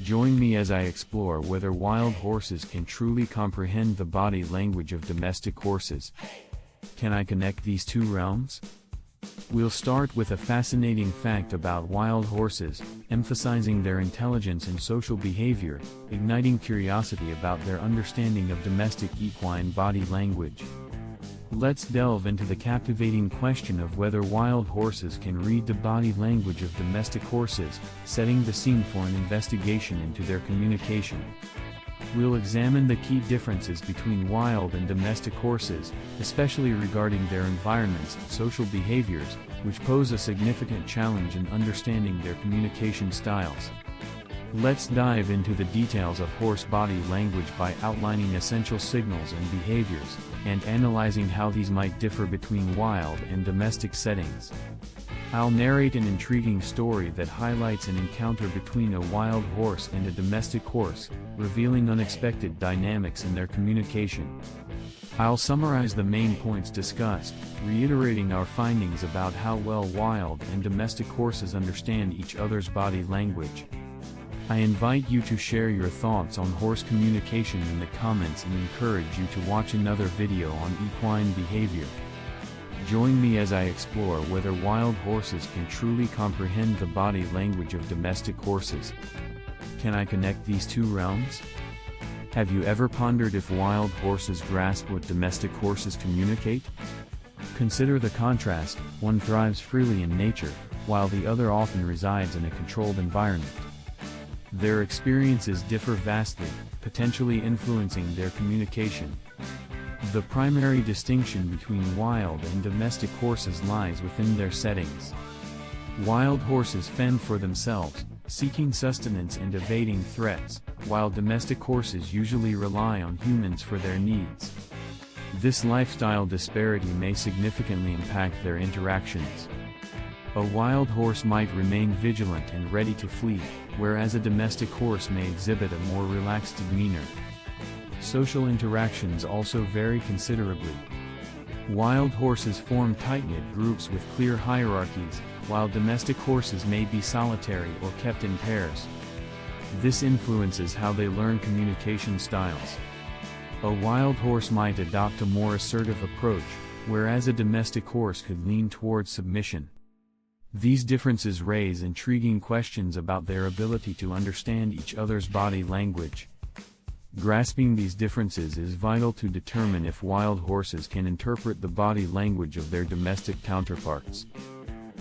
Join me as I explore whether wild horses can truly comprehend the body language of domestic horses. Can I connect these two realms? We'll start with a fascinating fact about wild horses, emphasizing their intelligence and social behavior, igniting curiosity about their understanding of domestic equine body language. Let's delve into the captivating question of whether wild horses can read the body language of domestic horses, setting the scene for an investigation into their communication. We'll examine the key differences between wild and domestic horses, especially regarding their environments and social behaviors, which pose a significant challenge in understanding their communication styles. Let's dive into the details of horse body language by outlining essential signals and behaviors, and analyzing how these might differ between wild and domestic settings. I'll narrate an intriguing story that highlights an encounter between a wild horse and a domestic horse, revealing unexpected dynamics in their communication. I'll summarize the main points discussed, reiterating our findings about how well wild and domestic horses understand each other's body language. I invite you to share your thoughts on horse communication in the comments and encourage you to watch another video on equine behavior. Join me as I explore whether wild horses can truly comprehend the body language of domestic horses. Can I connect these two realms? Have you ever pondered if wild horses grasp what domestic horses communicate? Consider the contrast: one thrives freely in nature, while the other often resides in a controlled environment. Their experiences differ vastly, potentially influencing their communication. The primary distinction between wild and domestic horses lies within their settings. Wild horses fend for themselves, seeking sustenance and evading threats, while domestic horses usually rely on humans for their needs. This lifestyle disparity may significantly impact their interactions. A wild horse might remain vigilant and ready to flee, whereas a domestic horse may exhibit a more relaxed demeanor. Social interactions also vary considerably. Wild horses form tight-knit groups with clear hierarchies, while domestic horses may be solitary or kept in pairs. This influences how they learn communication styles. A wild horse might adopt a more assertive approach, whereas a domestic horse could lean towards submission. These differences raise intriguing questions about their ability to understand each other's body language. Grasping these differences is vital to determine if wild horses can interpret the body language of their domestic counterparts.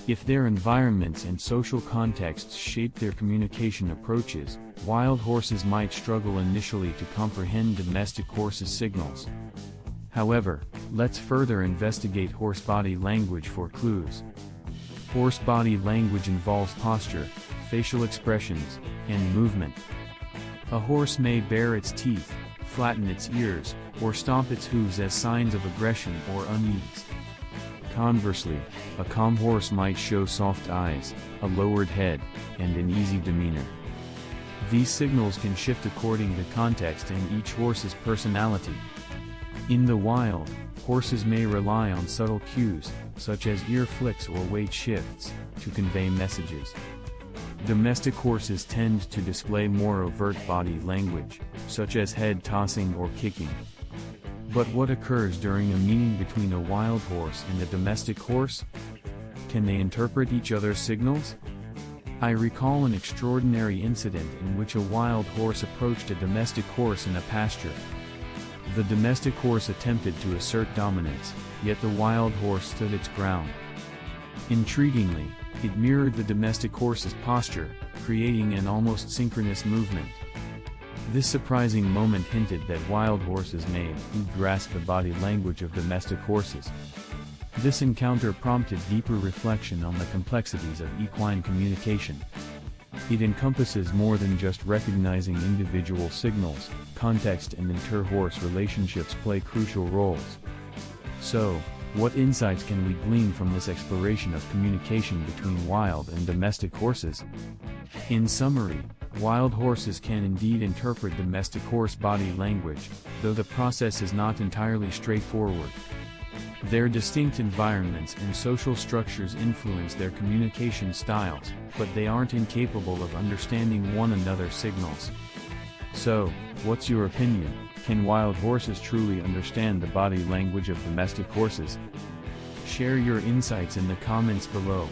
If their environments and social contexts shape their communication approaches, wild horses might struggle initially to comprehend domestic horses' signals. However, let's further investigate horse body language for clues. Horse body language involves posture, facial expressions, and movement. A horse may bare its teeth, flatten its ears, or stomp its hooves as signs of aggression or unease. Conversely, a calm horse might show soft eyes, a lowered head, and an easy demeanor. These signals can shift according to context and each horse's personality. In the wild, horses may rely on subtle cues, such as ear flicks or weight shifts, to convey messages. Domestic horses tend to display more overt body language, such as head tossing or kicking. But what occurs during a meeting between a wild horse and a domestic horse? Can they interpret each other's signals? I recall an extraordinary incident in which a wild horse approached a domestic horse in a pasture. The domestic horse attempted to assert dominance, yet the wild horse stood its ground. Intriguingly, it mirrored the domestic horse's posture, creating an almost synchronous movement. This surprising moment hinted that wild horses may grasp the body language of domestic horses. This encounter prompted deeper reflection on the complexities of equine communication. It encompasses more than just recognizing individual signals. Context and inter-horse relationships play crucial roles. So, what insights can we glean from this exploration of communication between wild and domestic horses? In summary, wild horses can indeed interpret domestic horse body language, though the process is not entirely straightforward. Their distinct environments and social structures influence their communication styles, but they aren't incapable of understanding one another's signals. So, what's your opinion? Can wild horses truly understand the body language of domestic horses? Share your insights in the comments below.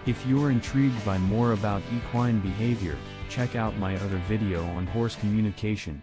If you're intrigued by more about equine behavior, check out my other video on horse communication.